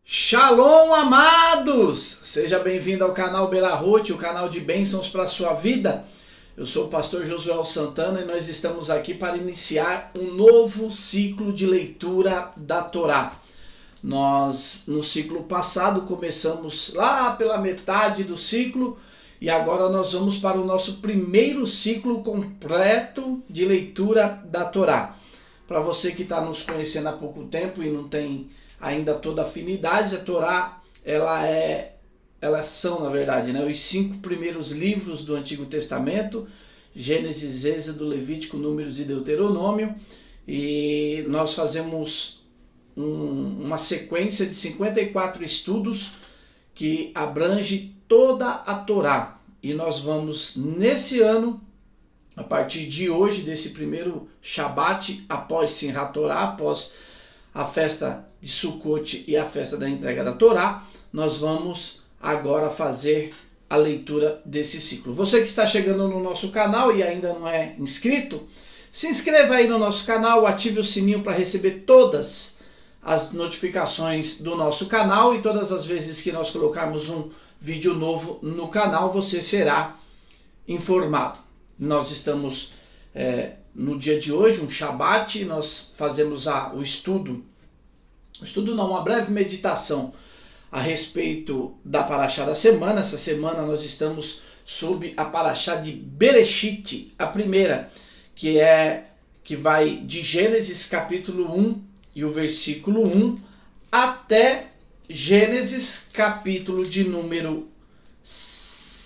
Shalom, amados! Seja bem-vindo ao canal Belarrote, o canal de bênçãos para a sua vida. Eu sou o pastor Josué Santana e nós estamos aqui para iniciar um novo ciclo de leitura da Torá. Nós, no ciclo passado, começamos lá pela metade do ciclo e agora nós vamos para o nosso primeiro ciclo completo de leitura da Torá. Para você que está nos conhecendo há pouco tempo e não tem ainda toda a afinidade, a Torá, elas são, na verdade, os 5 primeiros livros do Antigo Testamento, Gênesis, Êxodo, Levítico, Números e Deuteronômio, e nós fazemos uma sequência de 54 estudos que abrange toda a Torá. E nós vamos, nesse ano, a partir de hoje, desse primeiro Shabat, após Simchat Torá, após a festa de Sukkot e a festa da entrega da Torá, nós vamos agora fazer a leitura desse ciclo. Você que está chegando no nosso canal e ainda não é inscrito, se inscreva aí no nosso canal, ative o sininho para receber todas as notificações do nosso canal e todas as vezes que nós colocarmos um vídeo novo no canal, você será informado. Nós estamos no dia de hoje, um Shabat, nós fazemos uma breve meditação a respeito da Parashá da semana. Essa semana nós estamos sob a Parashá de Bereshit, a primeira, que vai de Gênesis capítulo 1 e o versículo 1 até Gênesis capítulo de número 6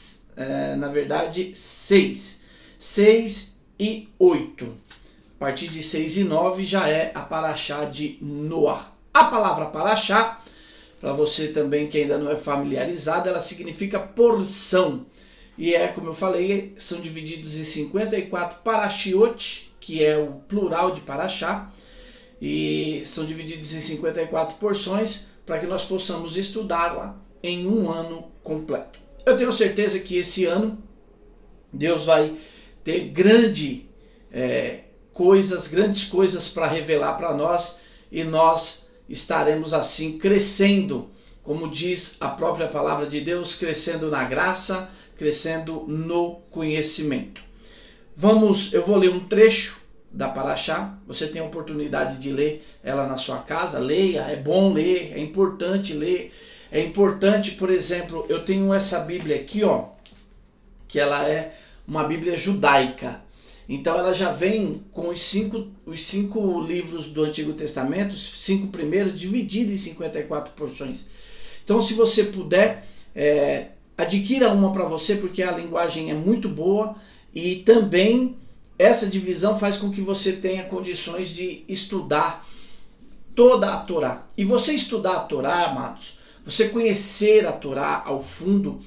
e 8. A partir de 6 e 9 já é a Parashá de Noá. A palavra Parashá, para você também que ainda não é familiarizado, ela significa porção. E como eu falei, são divididos em 54 parashiot, que é o plural de Parashá, e são divididos em 54 porções para que nós possamos estudá-la em um ano completo. Eu tenho certeza que esse ano Deus vai ter grandes coisas para revelar para nós, e nós estaremos assim crescendo, como diz a própria palavra de Deus, crescendo na graça, crescendo no conhecimento. Eu vou ler um trecho da Parashá. Você tem a oportunidade de ler ela na sua casa, leia, é bom ler, é importante ler. É importante, por exemplo, eu tenho essa Bíblia aqui, que ela é uma Bíblia judaica. Então ela já vem com os cinco livros do Antigo Testamento, os 5 primeiros, divididos em 54 porções. Então, se você puder, adquira uma para você, porque a linguagem é muito boa, e também essa divisão faz com que você tenha condições de estudar toda a Torá. E você estudar a Torá, amados, você conhecer a Torá ao fundo,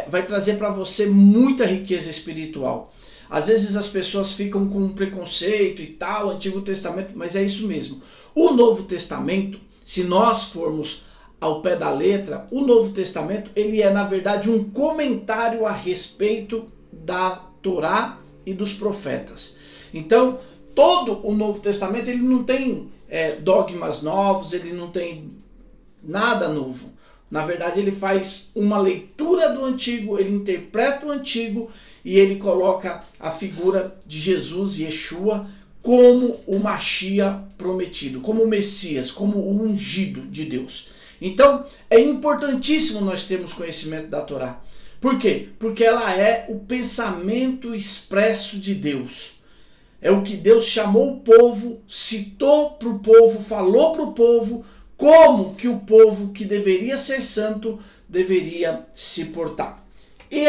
vai trazer para você muita riqueza espiritual. Às vezes as pessoas ficam com um preconceito e tal, Antigo Testamento, mas é isso mesmo. O Novo Testamento, se nós formos ao pé da letra, o Novo Testamento, ele é na verdade um comentário a respeito da Torá e dos profetas. Então, todo o Novo Testamento, ele não tem dogmas novos, ele não tem nada novo. Na verdade, ele faz uma leitura do Antigo, ele interpreta o Antigo e ele coloca a figura de Jesus, Yeshua, como o Mashiach prometido, como o Messias, como o ungido de Deus. Então, é importantíssimo nós termos conhecimento da Torá. Por quê? Porque ela é o pensamento expresso de Deus. É o que Deus chamou o povo, citou para o povo, falou para o povo, como que o povo que deveria ser santo deveria se portar. E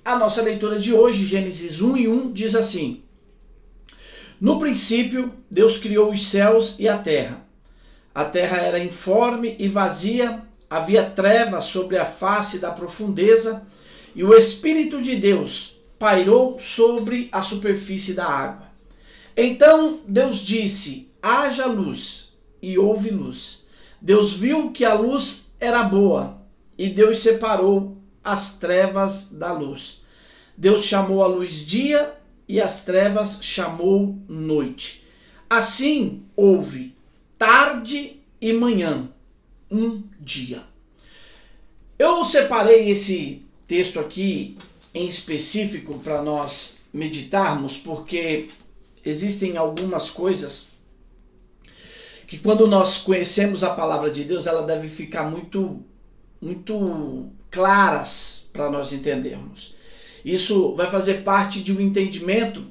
a nossa leitura de hoje, Gênesis 1 e 1, diz assim: No princípio, Deus criou os céus e a terra. A terra era informe e vazia, havia trevas sobre a face da profundeza, e o Espírito de Deus pairou sobre a superfície da água. Então Deus disse: haja luz, e houve luz. Deus viu que a luz era boa, e Deus separou as trevas da luz. Deus chamou a luz dia, e as trevas chamou noite. Assim houve tarde e manhã, um dia. Eu separei esse texto aqui em específico para nós meditarmos, porque existem algumas coisas que quando nós conhecemos a palavra de Deus, ela deve ficar muito claras para nós entendermos. Isso vai fazer parte de um entendimento,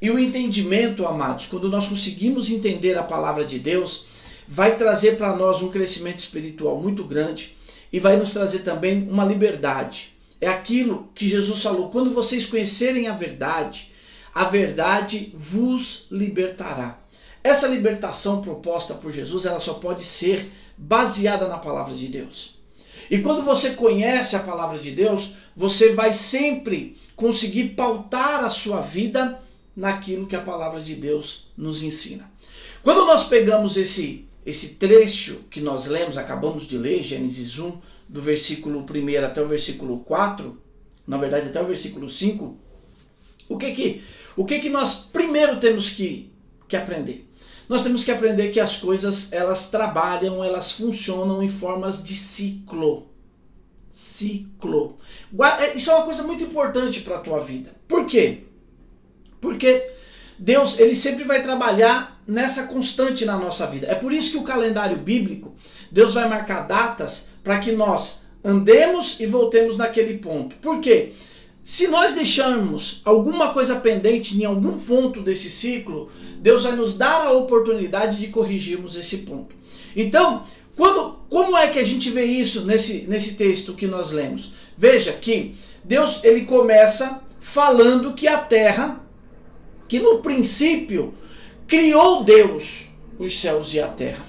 e o entendimento, amados, quando nós conseguimos entender a palavra de Deus, vai trazer para nós um crescimento espiritual muito grande e vai nos trazer também uma liberdade. É aquilo que Jesus falou: quando vocês conhecerem a verdade vos libertará. Essa libertação proposta por Jesus, ela só pode ser baseada na palavra de Deus. E quando você conhece a palavra de Deus, você vai sempre conseguir pautar a sua vida naquilo que a palavra de Deus nos ensina. Quando nós pegamos esse trecho que nós lemos, acabamos de ler, Gênesis 1, do versículo 1 até o versículo 4, na verdade até o versículo 5, o que nós primeiro temos que aprender? Nós temos que aprender que as coisas, elas trabalham, elas funcionam em formas de ciclo. Ciclo. Isso é uma coisa muito importante para a tua vida. Por quê? Porque Deus, ele sempre vai trabalhar nessa constante na nossa vida. É por isso que o calendário bíblico, Deus vai marcar datas para que nós andemos e voltemos naquele ponto. Por quê? Se nós deixarmos alguma coisa pendente em algum ponto desse ciclo, Deus vai nos dar a oportunidade de corrigirmos esse ponto. Então, como é que a gente vê isso nesse texto que nós lemos? Veja que Deus, ele começa falando que a terra, que no princípio criou Deus os céus e a terra.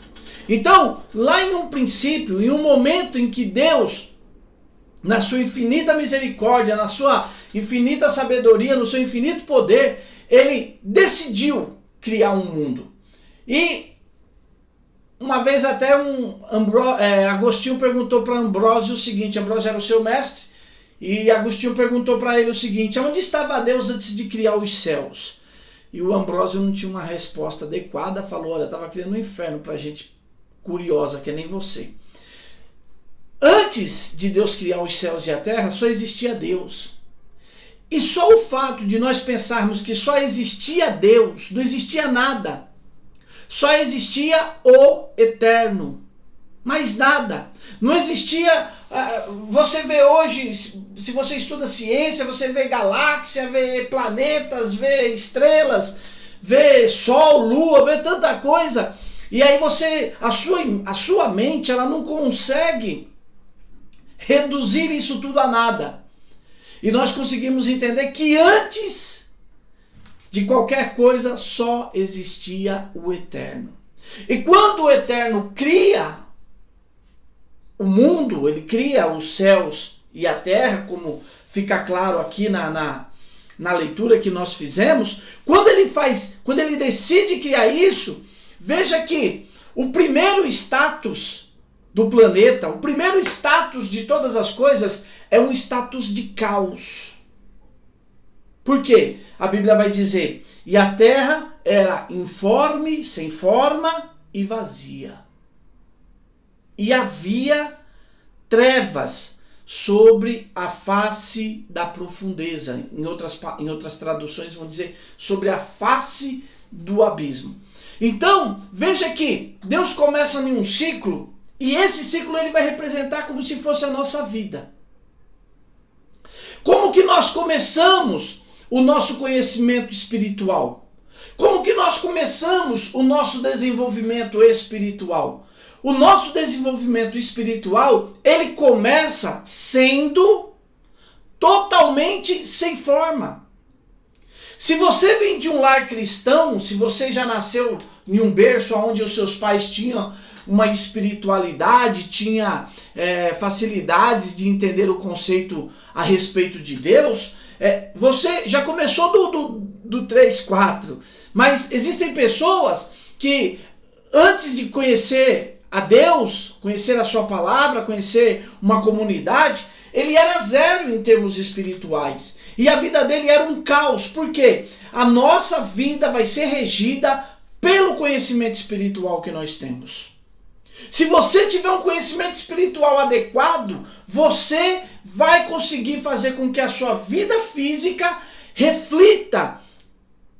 Então, lá em um princípio, em um momento em que Deus, na sua infinita misericórdia, na sua infinita sabedoria, no seu infinito poder, ele decidiu criar um mundo. E uma vez até Agostinho perguntou para Ambrósio o seguinte: Ambrósio era o seu mestre, e Agostinho perguntou para ele o seguinte: onde estava Deus antes de criar os céus? E o Ambrósio não tinha uma resposta adequada, falou: olha, estava criando um inferno para gente curiosa, que nem você. Antes de Deus criar os céus e a terra, só existia Deus. E só o fato de nós pensarmos que só existia Deus, não existia nada. Só existia o eterno. Mais nada. Não existia... Você vê hoje, se você estuda ciência, você vê galáxia, vê planetas, vê estrelas, vê sol, lua, vê tanta coisa. E aí a sua mente, ela não consegue reduzir isso tudo a nada. E nós conseguimos entender que antes de qualquer coisa só existia o eterno. E quando o eterno cria o mundo, ele cria os céus e a terra, como fica claro aqui na leitura que nós fizemos, quando ele decide criar isso, veja que o primeiro status do planeta, o primeiro status de todas as coisas é um status de caos. Por quê? A Bíblia vai dizer: e a terra era informe, sem forma e vazia. E havia trevas sobre a face da profundeza. Em outras traduções vão dizer sobre a face do abismo. Então, veja que Deus começa em um ciclo, e esse ciclo ele vai representar como se fosse a nossa vida. Como que nós começamos o nosso conhecimento espiritual? Como que nós começamos o nosso desenvolvimento espiritual? O nosso desenvolvimento espiritual, ele começa sendo totalmente sem forma. Se você vem de um lar cristão, se você já nasceu em um berço onde os seus pais tinham uma espiritualidade, tinha facilidades de entender o conceito a respeito de Deus, você já começou do 3, 4. Mas existem pessoas que antes de conhecer a Deus, conhecer a sua palavra, conhecer uma comunidade, ele era zero em termos espirituais. E a vida dele era um caos. Por quê? A nossa vida vai ser regida pelo conhecimento espiritual que nós temos. Se você tiver um conhecimento espiritual adequado, você vai conseguir fazer com que a sua vida física reflita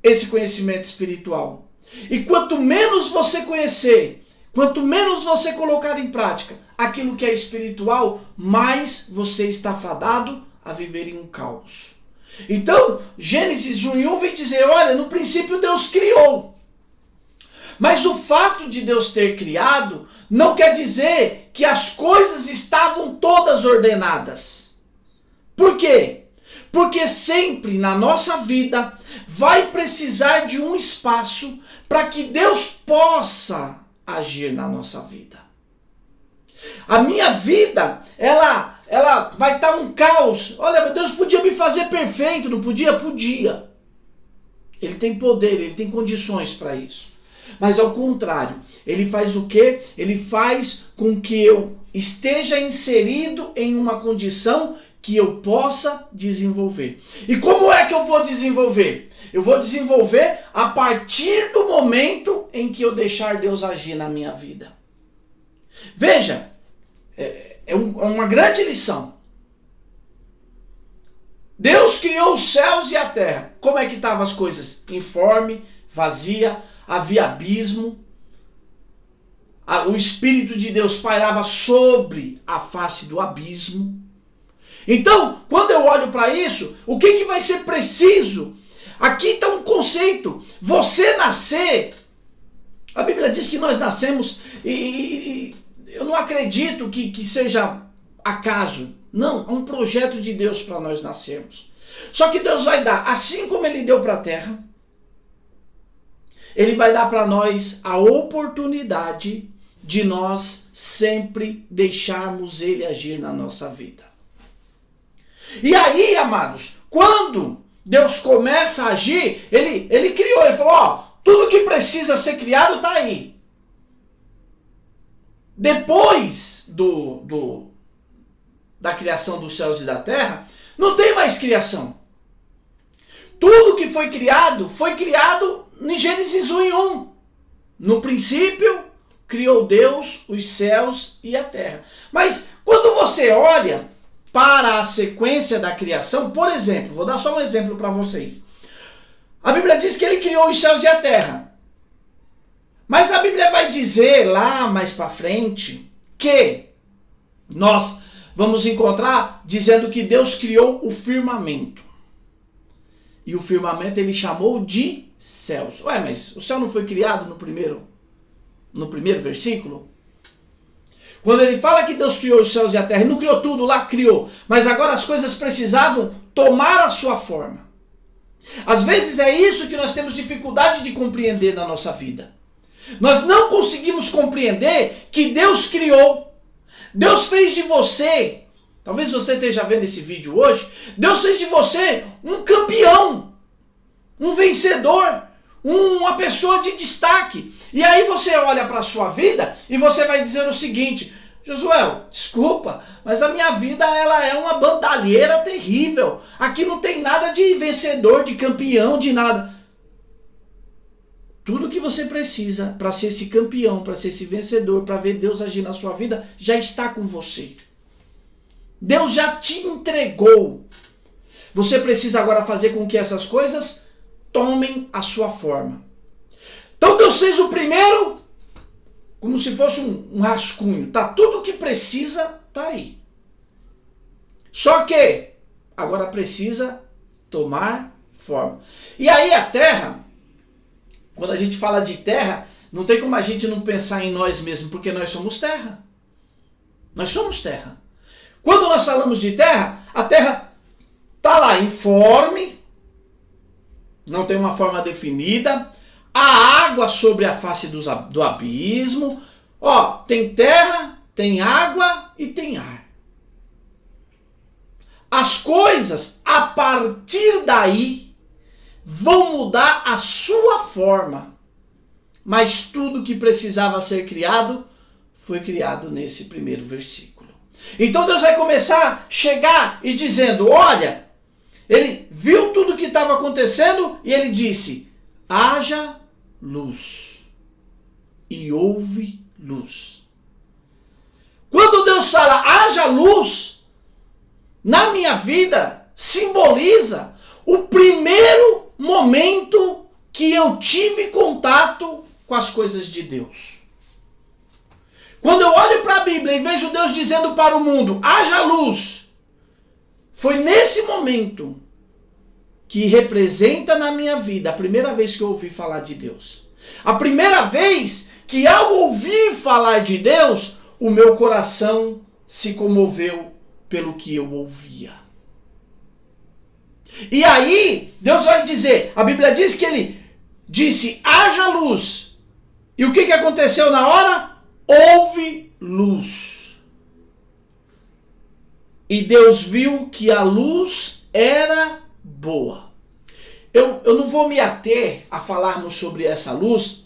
esse conhecimento espiritual. E quanto menos você conhecer, quanto menos você colocar em prática aquilo que é espiritual, mais você está fadado a viver em um caos. Então, Gênesis 1:1 vem dizer, olha, no princípio Deus criou. Mas o fato de Deus ter criado não quer dizer que as coisas estavam todas ordenadas. Por quê? Porque sempre na nossa vida vai precisar de um espaço para que Deus possa agir na nossa vida. A minha vida, ela vai estar um caos. Olha, Deus podia me fazer perfeito, não podia? Podia. Ele tem poder, ele tem condições para isso. Mas ao contrário, ele faz o quê? Ele faz com que eu esteja inserido em uma condição que eu possa desenvolver. E como é que eu vou desenvolver? Eu vou desenvolver a partir do momento em que eu deixar Deus agir na minha vida. Veja, é uma grande lição. Deus criou os céus e a terra. Como é que estavam as coisas? Informe, vazia, havia abismo. O Espírito de Deus pairava sobre a face do abismo. Então, quando eu olho para isso, o que vai ser preciso? Aqui está um conceito. Você nascer, a Bíblia diz que nós nascemos e eu não acredito que seja acaso. Não, é um projeto de Deus para nós nascermos. Só que Deus vai dar, assim como Ele deu para a terra, Ele vai dar para nós a oportunidade de nós sempre deixarmos Ele agir na nossa vida. E aí, amados, quando Deus começa a agir, Ele criou, Ele falou, ó, tudo que precisa ser criado está aí. Depois da criação dos céus e da terra, não tem mais criação. Tudo que foi criado em Gênesis 1:1. No princípio, criou Deus os céus e a terra. Mas quando você olha para a sequência da criação, por exemplo, vou dar só um exemplo para vocês. A Bíblia diz que Ele criou os céus e a terra. Mas a Bíblia vai dizer lá mais para frente que nós vamos encontrar dizendo que Deus criou o firmamento. E o firmamento Ele chamou de céus. Ué, mas o céu não foi criado no primeiro versículo? Quando Ele fala que Deus criou os céus e a terra, Ele não criou tudo lá, criou. Mas agora as coisas precisavam tomar a sua forma. Às vezes é isso que nós temos dificuldade de compreender na nossa vida. Nós não conseguimos compreender que Deus criou. Deus fez de você, talvez você esteja vendo esse vídeo hoje, Deus fez de você um campeão, um vencedor, uma pessoa de destaque. E aí você olha para a sua vida e você vai dizer o seguinte, Josué, desculpa, mas a minha vida ela é uma bandalheira terrível. Aqui não tem nada de vencedor, de campeão, de nada. Tudo que você precisa para ser esse campeão, para ser esse vencedor, para ver Deus agir na sua vida, já está com você. Deus já te entregou. Você precisa agora fazer com que essas coisas tomem a sua forma. Então Deus fez o primeiro como se fosse um rascunho. Tá, tudo o que precisa tá aí. Só que agora precisa tomar forma. E aí a terra, quando a gente fala de terra, não tem como a gente não pensar em nós mesmos, porque nós somos terra. Nós somos terra. Quando nós falamos de terra, a terra está lá informe, não tem uma forma definida, a água sobre a face do abismo, ó, tem terra, tem água e tem ar. As coisas, a partir daí, vão mudar a sua forma. Mas tudo que precisava ser criado, foi criado nesse primeiro versículo. Então Deus vai começar a chegar e dizendo, olha, Ele viu tudo o que estava acontecendo e Ele disse, haja luz. E houve luz. Quando Deus fala, haja luz, na minha vida, simboliza o primeiro momento que eu tive contato com as coisas de Deus. Quando eu olho para a Bíblia e vejo Deus dizendo para o mundo, haja luz, foi nesse momento que representa na minha vida a primeira vez que eu ouvi falar de Deus. A primeira vez que ao ouvir falar de Deus, o meu coração se comoveu pelo que eu ouvia. E aí, Deus vai dizer, a Bíblia diz que ele disse, haja luz. E o que aconteceu na hora? Houve luz. E Deus viu que a luz era boa. Eu não vou me ater a falarmos sobre essa luz,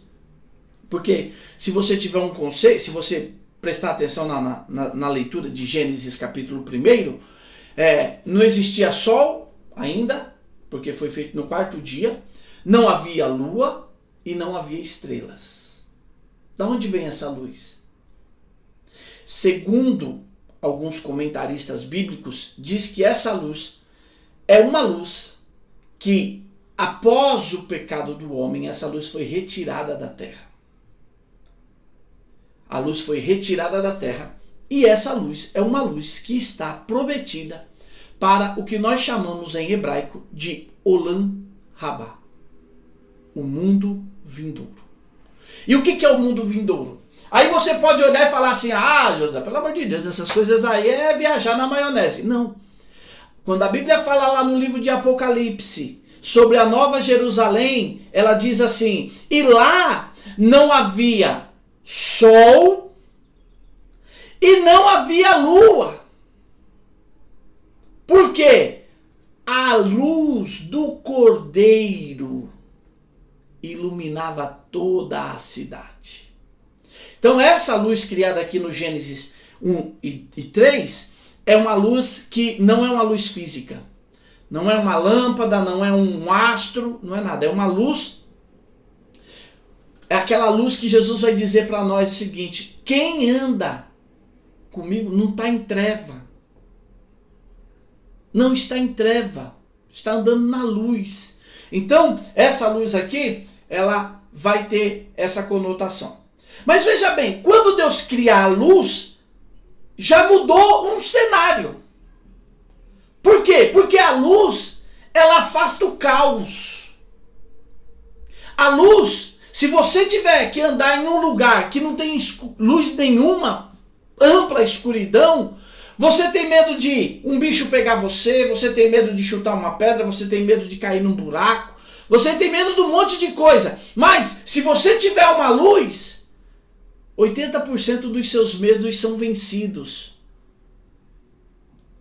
porque se você tiver um conceito, se você prestar atenção na leitura de Gênesis capítulo 1, não existia sol ainda, porque foi feito no quarto dia, não havia lua e não havia estrelas. Da onde vem essa luz? Segundo alguns comentaristas bíblicos, diz que essa luz é uma luz que, após o pecado do homem, essa luz foi retirada da terra. A luz foi retirada da terra e essa luz é uma luz que está prometida para o que nós chamamos em hebraico de Olam Rabá, o mundo vindouro. E o que é o mundo vindouro? Aí você pode olhar e falar assim, José, pelo amor de Deus, essas coisas aí é viajar na maionese. Não. Quando a Bíblia fala lá no livro de Apocalipse sobre a Nova Jerusalém, ela diz assim, e lá não havia sol e não havia lua. Por quê? A luz do Cordeiro iluminava toda a cidade. Então essa luz criada aqui no Gênesis 1 e 3 é uma luz que não é uma luz física. Não é uma lâmpada, não é um astro, não é nada. É uma luz. É aquela luz que Jesus vai dizer para nós o seguinte, quem anda comigo não está em treva. Não está em treva. Está andando na luz. Então, essa luz aqui, ela vai ter essa conotação. Mas veja bem, quando Deus cria a luz, já mudou um cenário. Por quê? Porque a luz, ela afasta o caos. A luz, se você tiver que andar em um lugar que não tem luz nenhuma, ampla escuridão, você tem medo de um bicho pegar você, você tem medo de chutar uma pedra, você tem medo de cair num buraco, você tem medo de um monte de coisa. Mas, se você tiver uma luz, 80% dos seus medos são vencidos.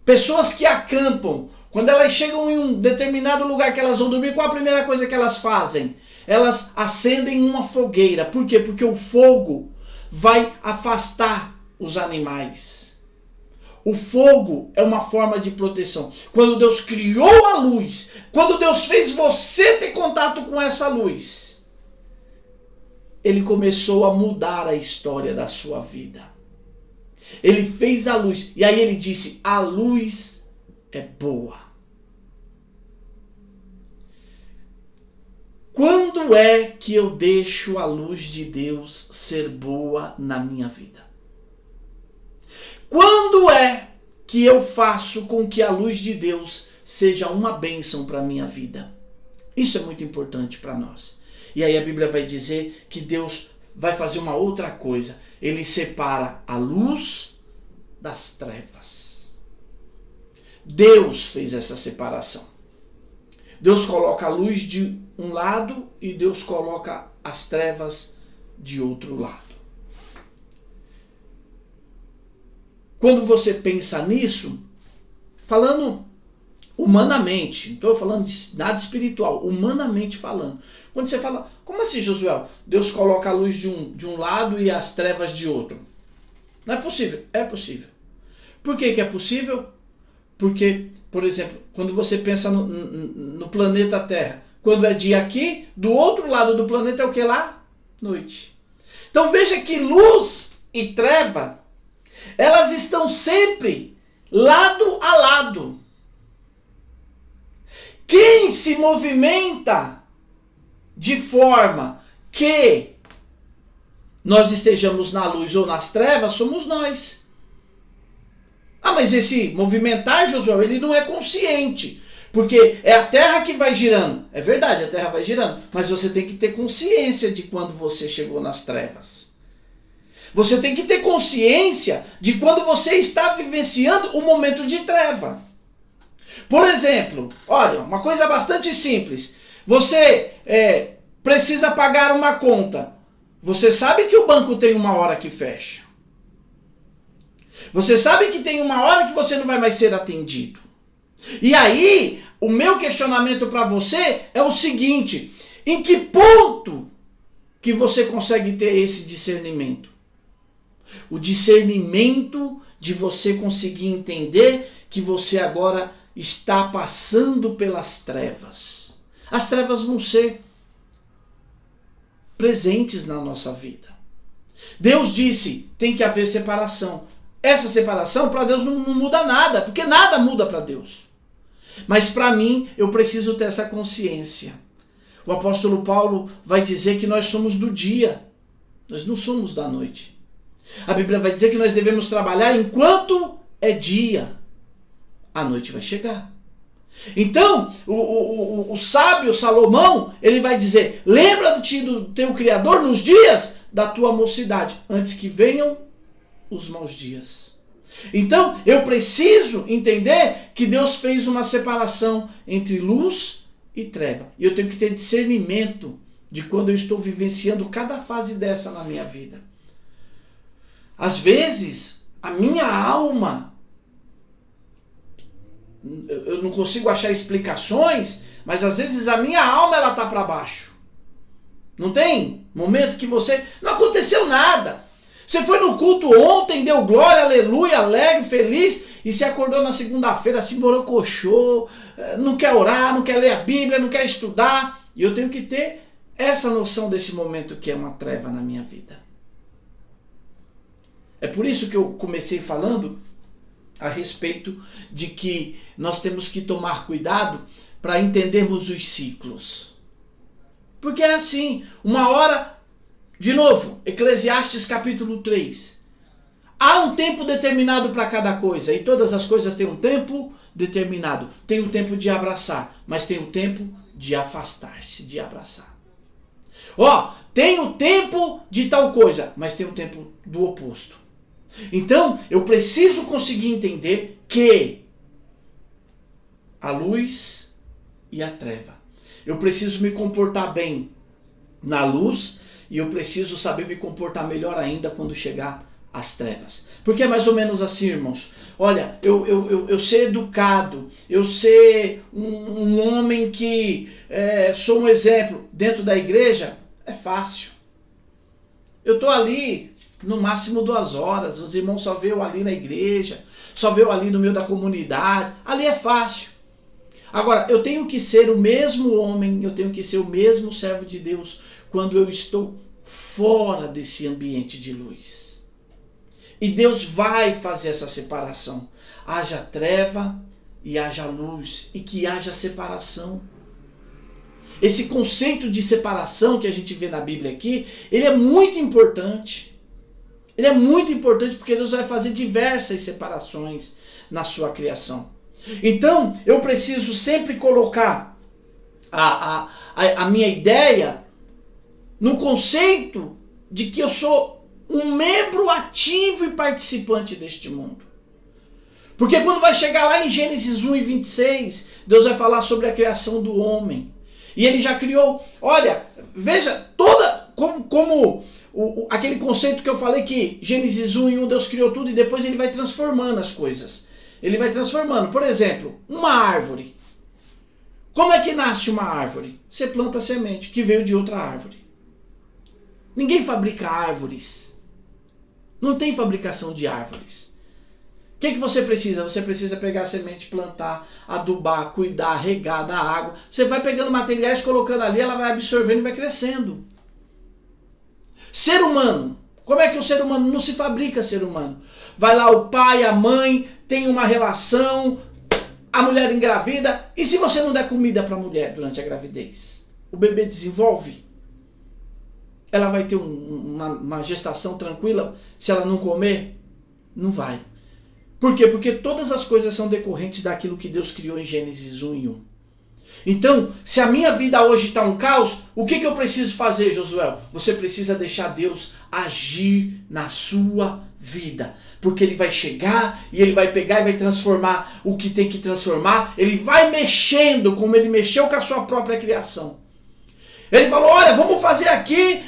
Pessoas que acampam, quando elas chegam em um determinado lugar que elas vão dormir, qual a primeira coisa que elas fazem? Elas acendem uma fogueira. Por quê? Porque o fogo vai afastar os animais. O fogo é uma forma de proteção. Quando Deus criou a luz, quando Deus fez você ter contato com essa luz, Ele começou a mudar a história da sua vida. Ele fez a luz. E aí ele disse, a luz é boa. Quando é que eu deixo a luz de Deus ser boa na minha vida? Quando é que eu faço com que a luz de Deus seja uma bênção para a minha vida? Isso é muito importante para nós. E aí a Bíblia vai dizer que Deus vai fazer uma outra coisa. Ele separa a luz das trevas. Deus fez essa separação. Deus coloca a luz de um lado e Deus coloca as trevas de outro lado. Quando você pensa nisso, falando humanamente, não estou falando de nada espiritual, humanamente falando. Quando você fala, como assim, Josué? Deus coloca a luz de um lado e as trevas de outro. Não é possível? É possível. Por que é possível? Porque, por exemplo, quando você pensa no planeta Terra, quando é dia aqui, do outro lado do planeta é o que lá? Noite. Então veja que luz e treva elas estão sempre lado a lado. Quem se movimenta de forma que nós estejamos na luz ou nas trevas somos nós. Ah, mas esse movimentar, Josué, ele não é consciente. Porque é a terra que vai girando. É verdade, a terra vai girando. Mas você tem que ter consciência de quando você chegou nas trevas. Você tem que ter consciência de quando você está vivenciando o momento de treva. Por exemplo, olha, uma coisa bastante simples. Você precisa pagar uma conta. Você sabe que o banco tem uma hora que fecha. Você sabe que tem uma hora que você não vai mais ser atendido. E aí, o meu questionamento para você é o seguinte: em que ponto que você consegue ter esse discernimento? O discernimento de você conseguir entender que você agora está passando pelas trevas. As trevas vão ser presentes na nossa vida. Deus disse, tem que haver separação. Essa separação para Deus não muda nada, porque nada muda para Deus. Mas para mim, eu preciso ter essa consciência. O apóstolo Paulo vai dizer que nós somos do dia, nós não somos da noite. A Bíblia vai dizer que nós devemos trabalhar enquanto é dia. A noite vai chegar. Então, o sábio Salomão, ele vai dizer, lembra-te do teu Criador nos dias da tua mocidade, antes que venham os maus dias. Então, eu preciso entender que Deus fez uma separação entre luz e treva. E eu tenho que ter discernimento de quando eu estou vivenciando cada fase dessa na minha vida. Às vezes, a minha alma, eu não consigo achar explicações, mas às vezes a minha alma ela está para baixo. Não tem momento que você... Não aconteceu nada. Você foi no culto ontem, deu glória, aleluia, alegre, feliz, e se acordou na segunda-feira assim, borocochô, não quer orar, não quer ler a Bíblia, não quer estudar. E eu tenho que ter essa noção desse momento que é uma treva na minha vida. É por isso que eu comecei falando a respeito de que nós temos que tomar cuidado para entendermos os ciclos. Porque é assim, uma hora, de novo, Eclesiastes capítulo 3. Há um tempo determinado para cada coisa, e todas as coisas têm um tempo determinado. Tem um tempo de abraçar, mas tem um tempo de afastar-se, de abraçar. Tem o tempo de tal coisa, mas tem o tempo do oposto. Então, eu preciso conseguir entender que a luz e a treva. Eu preciso me comportar bem na luz e eu preciso saber me comportar melhor ainda quando chegar às trevas. Porque é mais ou menos assim, irmãos. Olha, eu ser educado, eu ser um homem que sou um exemplo dentro da igreja, é fácil. Eu estou ali no máximo 2 horas, os irmãos só vê eu ali na igreja, só vê eu ali no meio da comunidade, ali é fácil. Agora, eu tenho que ser o mesmo homem, eu tenho que ser o mesmo servo de Deus quando eu estou fora desse ambiente de luz. E Deus vai fazer essa separação. Haja treva e haja luz, e que haja separação. Esse conceito de separação que a gente vê na Bíblia aqui, ele é muito importante. Ele é muito importante porque Deus vai fazer diversas separações na sua criação. Então, eu preciso sempre colocar a minha ideia no conceito de que eu sou um membro ativo e participante deste mundo. Porque quando vai chegar lá em Gênesis 1:26, Deus vai falar sobre a criação do homem. E ele já criou, olha, veja, aquele conceito que eu falei que Gênesis 1:1 Deus criou tudo e depois ele vai transformando as coisas. Ele vai transformando. Por exemplo, uma árvore. Como é que nasce uma árvore? Você planta a semente que veio de outra árvore. Ninguém fabrica árvores. Não tem fabricação de árvores. O que você precisa? Você precisa pegar a semente, plantar, adubar, cuidar, regar, dar água. Você vai pegando materiais, colocando ali, ela vai absorvendo e vai crescendo. Ser humano, Como é que o ser humano não se fabrica ser humano? Vai lá o pai, a mãe, tem uma relação, a mulher engravida, e se você não der comida para a mulher durante a gravidez? O bebê desenvolve? Ela vai ter uma gestação tranquila se ela não comer? Não vai. Por quê? Porque todas as coisas são decorrentes daquilo que Deus criou em Gênesis 1 e 1. Então, se a minha vida hoje está um caos, o que eu preciso fazer, Josué? Você precisa deixar Deus agir na sua vida. Porque Ele vai chegar e Ele vai pegar e vai transformar o que tem que transformar. Ele vai mexendo como Ele mexeu com a sua própria criação. Ele falou, olha, vamos fazer aqui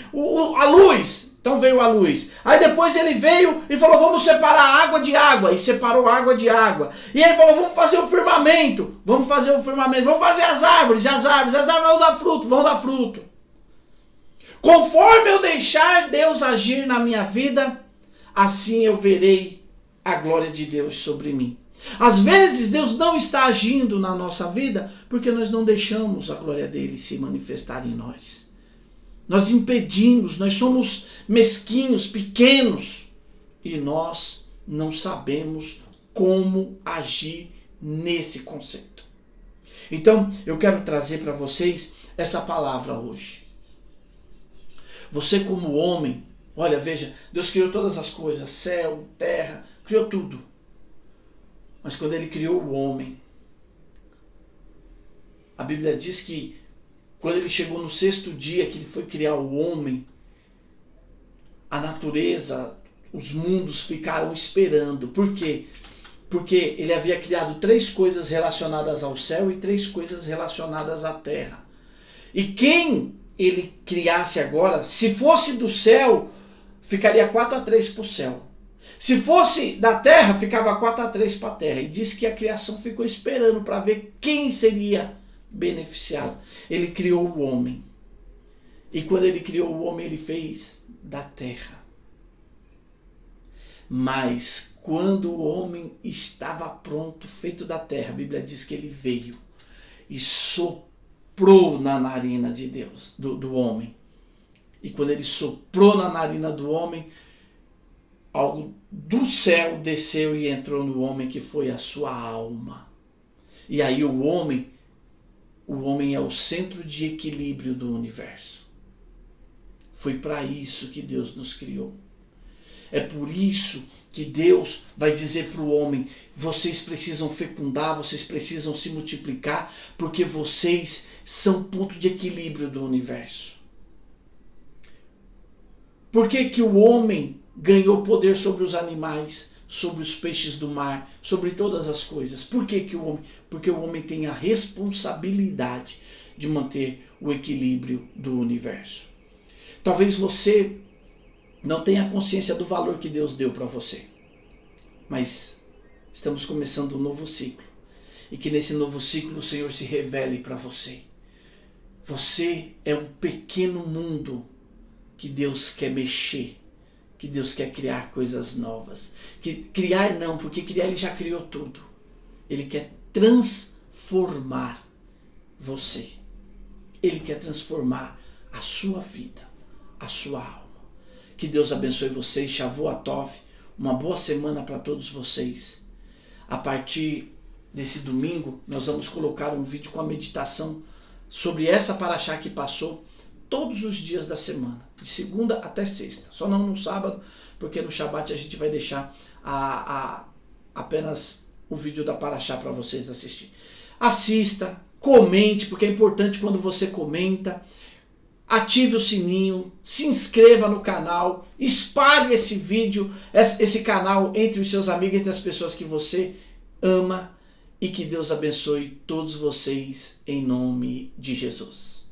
a luz. Então veio a luz. Aí depois ele veio e falou, vamos separar água de água. E separou água de água. E ele falou, vamos fazer o firmamento. Vamos fazer o firmamento. Vamos fazer as árvores. As árvores vão dar fruto. Vão dar fruto. Conforme eu deixar Deus agir na minha vida, assim eu verei a glória de Deus sobre mim. Às vezes Deus não está agindo na nossa vida porque nós não deixamos a glória dele se manifestar em nós. Nós impedimos, nós somos mesquinhos, pequenos e nós não sabemos como agir nesse conceito. Então eu quero trazer para vocês essa palavra hoje. Você como homem, olha, veja, Deus criou todas as coisas, céu, terra, criou tudo. Mas quando Ele criou o homem, a Bíblia diz que quando Ele chegou no 6º dia que Ele foi criar o homem, a natureza, os mundos ficaram esperando. Por quê? Porque Ele havia criado 3 coisas relacionadas ao céu e 3 coisas relacionadas à terra. E quem Ele criasse agora, se fosse do céu, ficaria 4-3 para o céu. Se fosse da terra, ficava 4-3 para a terra. E diz que a criação ficou esperando para ver quem seria beneficiado. Ele criou o homem. E quando ele criou o homem, ele fez da terra. Mas quando o homem estava pronto, feito da terra, a Bíblia diz que ele veio e soprou na narina de Deus, do homem. E quando ele soprou na narina do homem, algo do céu desceu e entrou no homem, que foi a sua alma. E aí o homem é o centro de equilíbrio do universo. Foi para isso que Deus nos criou. É por isso que Deus vai dizer para o homem, vocês precisam fecundar, vocês precisam se multiplicar, porque vocês são ponto de equilíbrio do universo. Por que que o homem ganhou poder sobre os animais, sobre os peixes do mar, sobre todas as coisas? Por que que o homem? Porque o homem tem a responsabilidade de manter o equilíbrio do universo. Talvez você não tenha consciência do valor que Deus deu para você, mas estamos começando um novo ciclo. E que nesse novo ciclo o Senhor se revele para você. Você é um pequeno mundo que Deus quer mexer, que Deus quer criar coisas novas. Criar não, porque criar Ele já criou tudo. Ele quer transformar você. Ele quer transformar a sua vida, a sua alma. Que Deus abençoe vocês. Shavua Tov. Uma boa semana para todos vocês. A partir desse domingo, nós vamos colocar um vídeo com a meditação sobre essa paraxá que passou todos os dias da semana, de segunda até sexta. Só não no sábado, porque no Shabat a gente vai deixar apenas o vídeo da paraxá para vocês assistir. Assista, comente, porque é importante quando você comenta. Ative o sininho, se inscreva no canal, espalhe esse vídeo, esse canal entre os seus amigos, entre as pessoas que você ama, e que Deus abençoe todos vocês em nome de Jesus.